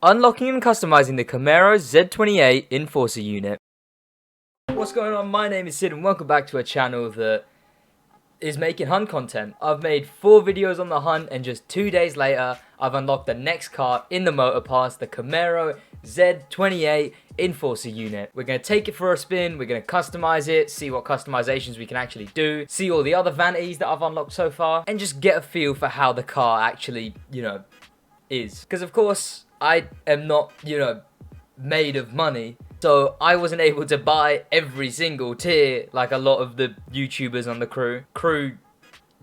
Unlocking and customizing the Camaro Z28 Enforcer Unit. What's going on? My name is Sid and welcome back to a channel that is making hunt content. I've made 4 videos on the hunt and just 2 days later I've unlocked the next car in the motor pass, the Camaro Z28 Enforcer Unit. We're going to take it for a spin, we're going to customize it, see what customizations we can actually do, see all the other vanities that I've unlocked so far, and just get a feel for how the car actually, is. Because of course, I am not, made of money. So I wasn't able to buy every single tier like a lot of the YouTubers on the crew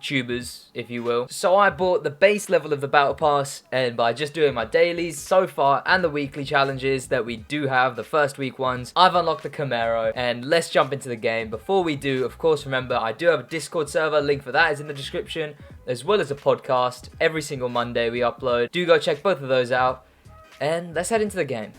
tubers, if you will. So I bought the base level of the battle pass, and by just doing my dailies so far and the weekly challenges that we do have, the first week ones, I've unlocked the Camaro. And let's jump into the game. Before we do, of course, remember I do have a Discord server, link for that is in the description, as well as a podcast. Every single Monday we upload. Do go check both of those out, and let's head into the game.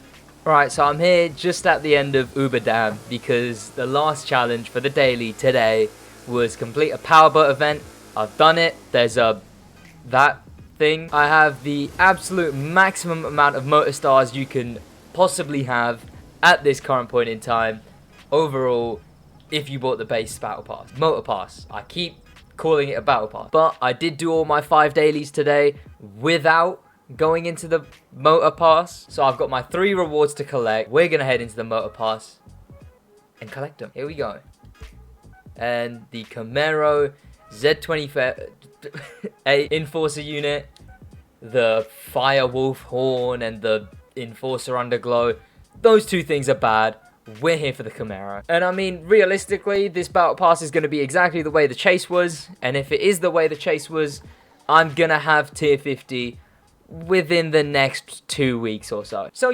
Right, so I'm here just at the end of Uber Dam because the last challenge for the daily today was complete a powerboat event. I've done it. There's that thing. I have the absolute maximum amount of motor stars you can possibly have at this current point in time. Overall, if you bought the base battle pass, motor pass. I keep calling it a battle pass, but I did do all my 5 dailies today without going into the motor pass. So I've got my 3 rewards to collect. We're gonna head into the motor pass and collect them. Here we go. And the Camaro Z28 Enforcer Unit, the Firewolf horn and the Enforcer Underglow, those 2 things are bad. We're here for the Camaro. And I mean, realistically, this battle pass is going to be exactly the way the chase was. And if it is the way the chase was, I'm going to have tier 50 within the next 2 weeks or so. So,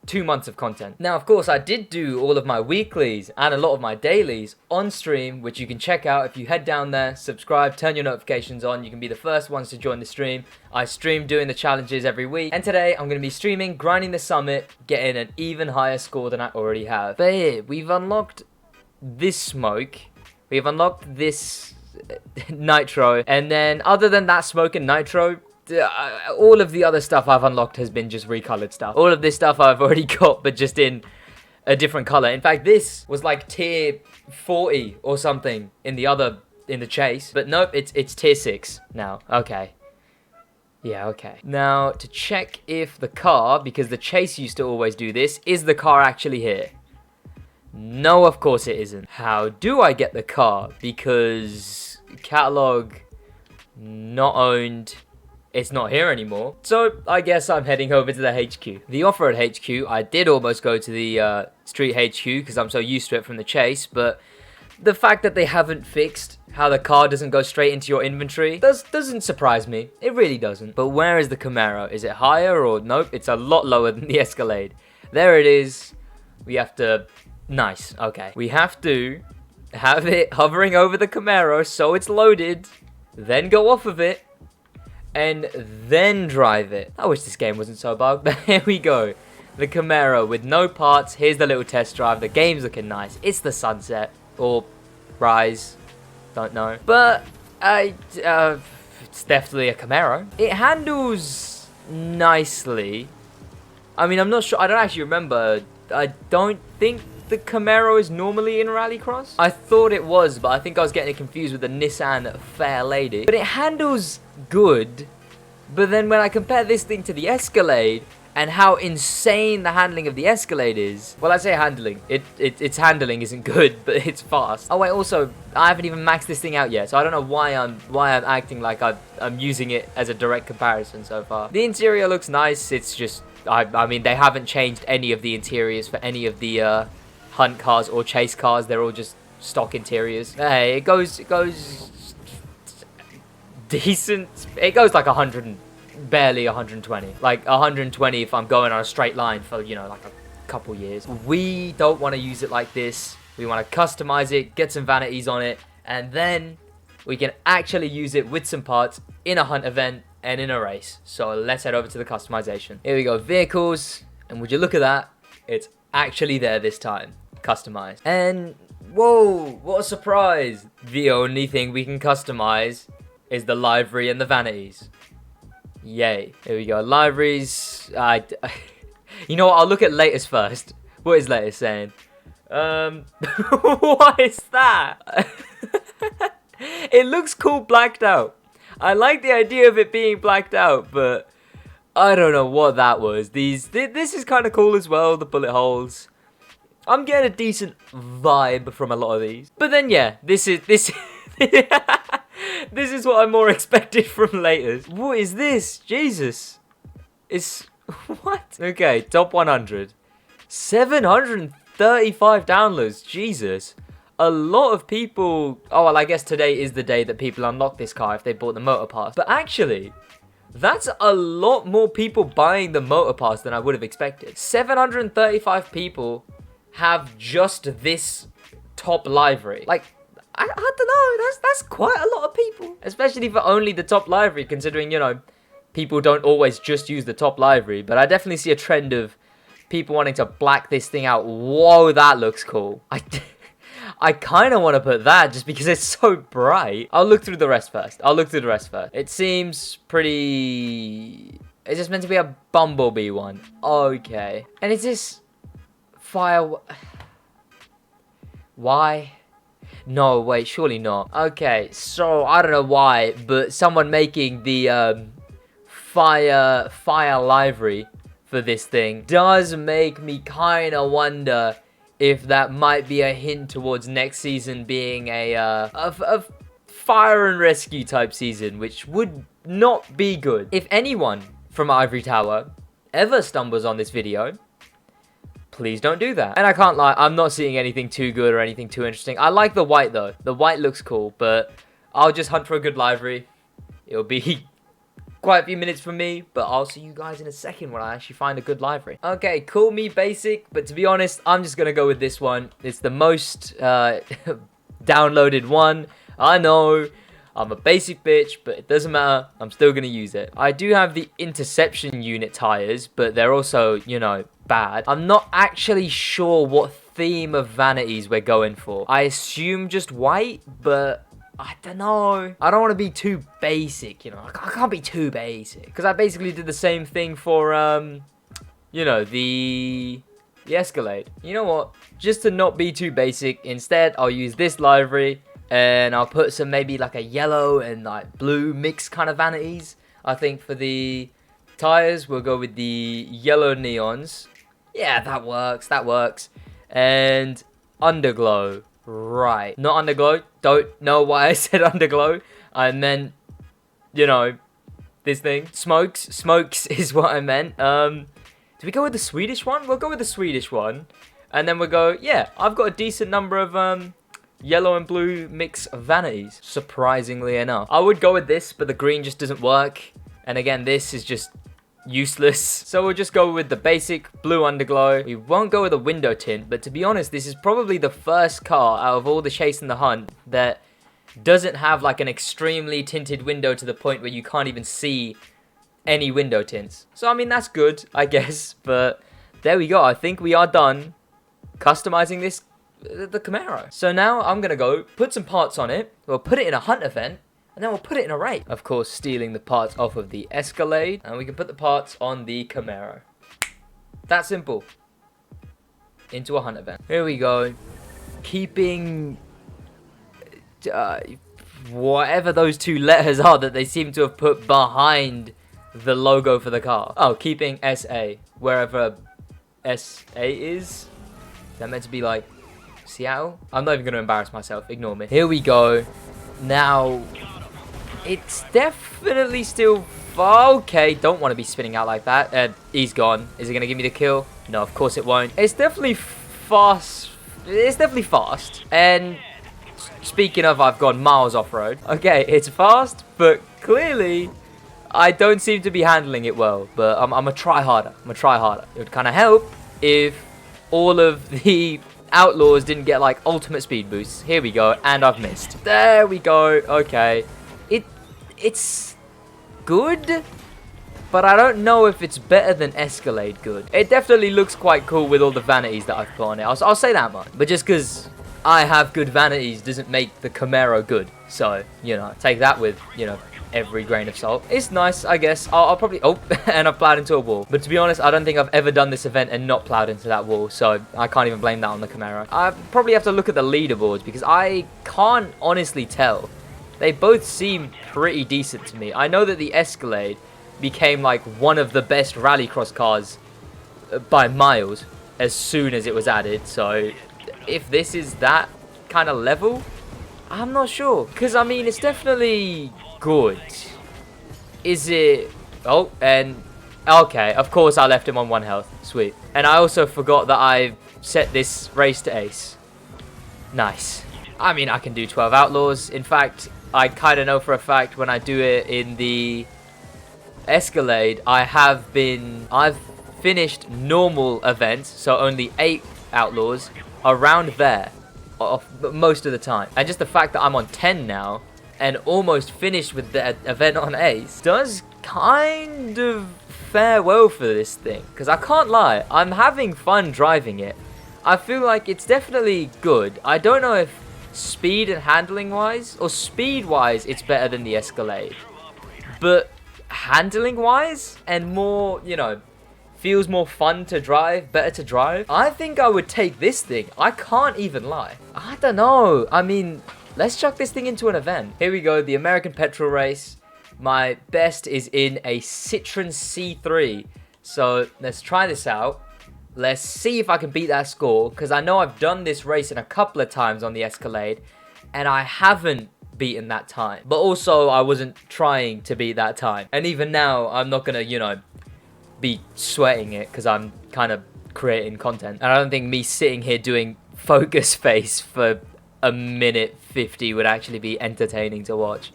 2 months of content. Now, of course, I did do all of my weeklies and a lot of my dailies on stream, which you can check out if you head down there, subscribe, turn your notifications on. You can be the first ones to join the stream. I stream doing the challenges every week. And today, I'm going to be streaming, grinding the summit, getting an even higher score than I already have. But here, we've unlocked this smoke. We've unlocked this nitro. And then, other than that smoke and nitro, all of the other stuff I've unlocked has been just recolored stuff. All of this stuff I've already got, but just in a different color. In fact, this was like tier 40 or something in the chase. But nope, it's tier 6 now. Okay. Yeah, okay. Now, to check if the car, because the chase used to always do this, is the car actually here? No, of course it isn't. How do I get the car? Because catalog not owned. It's not here anymore. So I guess I'm heading over to the HQ. The offer at HQ, I did almost go to the street HQ because I'm so used to it from the chase, but the fact that they haven't fixed how the car doesn't go straight into your inventory doesn't surprise me. It really doesn't. But where is the Camaro? Is it higher or nope? It's a lot lower than the Escalade. There it is. We have to... Nice. Okay. We have to have it hovering over the Camaro so it's loaded, then go off of it, and then drive it. I wish this game wasn't so bugged, but here we go. The Camaro with no parts. Here's the little test drive. The game's looking nice. It's the sunset or rise, don't know. But it's definitely a Camaro. It handles nicely. I mean, I'm not sure. I don't actually remember. I don't think the Camaro is normally in Rallycross. I thought it was, but I think I was getting it confused with the Nissan Fair Lady. But it handles good. But then when I compare this thing to the Escalade and how insane the handling of the Escalade is, well, I say handling. Its handling isn't good, but it's fast. Oh wait, also I haven't even maxed this thing out yet, so I don't know why I'm acting like I'm using it as a direct comparison so far. The interior looks nice. It's just I mean, they haven't changed any of the interiors for any of the hunt cars or chase cars. They're all just stock interiors. Hey, it goes decent. It goes like 100 and barely 120. Like 120 if I'm going on a straight line for, like a couple years. We don't want to use it like this. We want to customize it, get some vanities on it, and then we can actually use it with some parts in a hunt event and in a race. So let's head over to the customization. Here we go, vehicles, and would you look at that? It's actually there this time, customized. And whoa, what a surprise! The only thing we can customize is the livery and the vanities. Yay. Here we go. Liveries. You know what? I'll look at latest first. What is latest saying? What is that? It looks cool blacked out. I like the idea of it being blacked out, but I don't know what that was. This is kind of cool as well, the bullet holes. I'm getting a decent vibe from a lot of these. But then yeah, this this is what I more expected from latest. What is this? Jesus. It's what? Okay, top 100. 735 downloads. Jesus. A lot of people... Oh, well, I guess today is the day that people unlock this car if they bought the motor pass. But actually, that's a lot more people buying the motor pass than I would have expected. 735 people have just this top livery. Like, I don't know. That's quite a lot of people. Especially for only the top livery, considering, you know, people don't always just use the top livery. But I definitely see a trend of people wanting to black this thing out. Whoa, that looks cool. I kind of want to put that just because it's so bright. I'll look through the rest first. It seems pretty... It's just meant to be a bumblebee one. Okay. And is this... Fire... Why? No, wait, surely not. Okay, so I don't know why, but someone making the fire livery for this thing does make me kind of wonder if that might be a hint towards next season being a fire and rescue type season, which would not be good. If anyone from Ivory Tower ever stumbles on this video, please don't do that. And I can't lie, I'm not seeing anything too good or anything too interesting. I like the white though. The white looks cool, but I'll just hunt for a good livery. It'll be quite a few minutes from me, but I'll see you guys in a second when I actually find a good livery. Okay, call me basic, but to be honest, I'm just gonna go with this one. It's the most downloaded one. I know, I'm a basic bitch, but it doesn't matter. I'm still gonna use it. I do have the interception unit tires, but they're also, you know, bad. I'm not actually sure what theme of vanities we're going for. I assume just white, but I don't know. I don't want to be too basic, you know. I can't be too basic. Because I basically did the same thing for, you know, the Escalade. You know what? Just to not be too basic, instead, I'll use this livery. And I'll put some maybe like a yellow and like blue mix kind of vanities. I think for the tires, we'll go with the yellow neons. Yeah, that works. And underglow. Right, not underglow. Don't know why I said underglow. I meant, you know, this thing. Smokes is what I meant. Do we go with the Swedish one? We'll go with the Swedish one. And then we'll go, yeah, I've got a decent number of yellow and blue mix vanities, surprisingly enough. I would go with this, but the green just doesn't work. And again, this is just useless. So we'll just go with the basic blue underglow. We won't go with a window tint, but to be honest, this is probably the first car out of all the chase and the hunt that doesn't have like an extremely tinted window to the point where you can't even see any window tints. So I mean, that's good, I guess, but there we go. I think we are done customizing this the Camaro. So now I'm gonna go put some parts on it. We'll put it in a hunt event, and then we'll put it in a race. Of course, stealing the parts off of the Escalade, and we can put the parts on the Camaro. That simple. Into a hunt event. Here we go. Keeping whatever those two letters are that they seem to have put behind the logo for the car. Oh, keeping SA wherever SA is. Is that meant to be like Seattle? I'm not even going to embarrass myself. Ignore me. Here we go. Now, it's definitely still... Okay, don't want to be spinning out like that. He's gone. Is it going to give me the kill? No, of course it won't. It's definitely fast. It's definitely fast. And speaking of, I've gone miles off-road. Okay, it's fast, but clearly I don't seem to be handling it well. But I'm going to try harder. It would kind of help if all of the outlaws didn't get like ultimate speed boosts. Here we go, and I've missed. There we go. Okay, it's good, but I don't know if it's better than Escalade good. It definitely looks quite cool with all the vanities that I've put on it. I'll say that much. But just because I have good vanities doesn't make the Camaro good. So, you know, take that with, you know, every grain of salt. It's nice, I guess. I'll probably... Oh, and I've plowed into a wall. But to be honest, I don't think I've ever done this event and not plowed into that wall. So I can't even blame that on the Camaro. I probably have to look at the leaderboards because I can't honestly tell. They both seem pretty decent to me. I know that the Escalade became like one of the best rallycross cars by miles as soon as it was added. So if this is that kind of level, I'm not sure. Because, I mean, it's definitely good. Is it... Oh, and... Okay, of course I left him on 1 health. Sweet. And I also forgot that I set this race to ace. Nice. I mean, I can do 12 outlaws. In fact, I kind of know for a fact when I do it in the Escalade, I've finished normal events, so only 8 outlaws, around there. Most of the time. And just the fact that I'm on 10 now and almost finished with the event on ace does kind of fare well for this thing, because I can't lie, I'm having fun driving it. I feel like it's definitely good. I don't know if speed and handling wise, or speed wise it's better than the Escalade, but handling wise and more, you know, feels more fun to drive, better to drive, I think I would take this thing. I can't even lie. I don't know. I mean, let's chuck this thing into an event. Here we go, the American petrol race. My best is in a Citroen C3. So let's try this out. Let's see if I can beat that score, because I know I've done this race in a couple of times on the Escalade, and I haven't beaten that time. But also, I wasn't trying to beat that time. And even now, I'm not gonna, you know, be sweating it because I'm kind of creating content. And I don't think me sitting here doing focus face for a minute 50 would actually be entertaining to watch.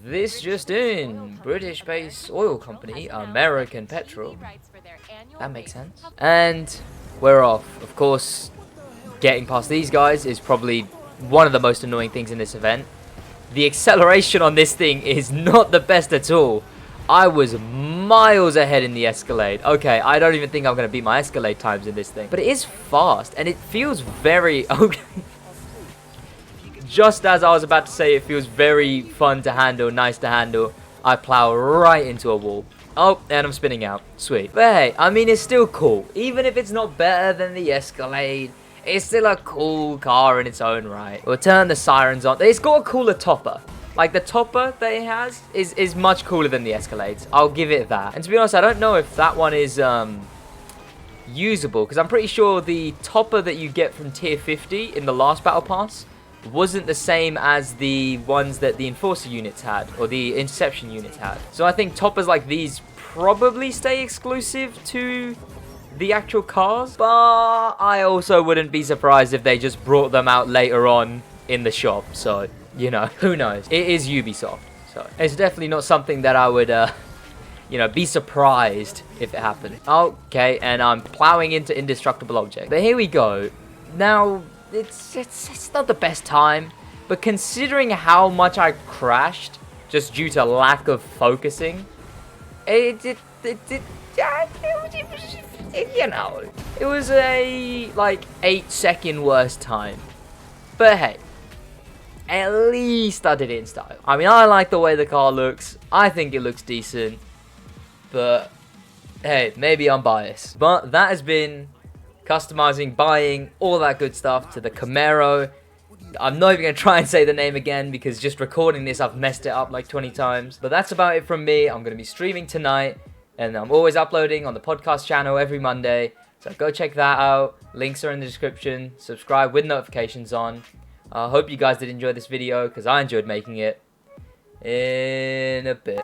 This just in, British-based oil company, American Petrol. That makes sense. And we're off. Of course, getting past these guys is probably one of the most annoying things in this event. The acceleration on this thing is not the best at all. I was miles ahead in the Escalade. Okay, I don't even think I'm going to beat my Escalade times in this thing. But it is fast, and it feels very... Okay. Just as I was about to say, it feels very fun to handle, nice to handle. I plow right into a wall. Oh, and I'm spinning out. Sweet. But hey, I mean, it's still cool. Even if it's not better than the Escalade, it's still a cool car in its own right. We'll turn the sirens on. It's got a cooler topper. Like, the topper that it has is much cooler than the Escalades. I'll give it that. And to be honest, I don't know if that one is usable, because I'm pretty sure the topper that you get from tier 50 in the last battle pass wasn't the same as the ones that the Enforcer units had, or the Interception units had. So I think toppers like these probably stay exclusive to the actual cars, but I also wouldn't be surprised if they just brought them out later on in the shop. So, you know, who knows? It is Ubisoft, so it's definitely not something that I would, you know, be surprised if it happened. Okay, and I'm plowing into indestructible objects. But here we go. Now, it's not the best time, but considering how much I crashed just due to lack of focusing, you know, it was a, like, 8-second worst time. But hey, at least I did it in style. I mean, I like the way the car looks. I think it looks decent. But hey, maybe I'm biased. But that has been customizing, buying, all that good stuff to the Camaro. I'm not even going to try and say the name again, because just recording this, I've messed it up like 20 times. But that's about it from me. I'm going to be streaming tonight, and I'm always uploading on the podcast channel every Monday. So go check that out. Links are in the description. Subscribe with notifications on. I hope you guys did enjoy this video, because I enjoyed making it. In a bit.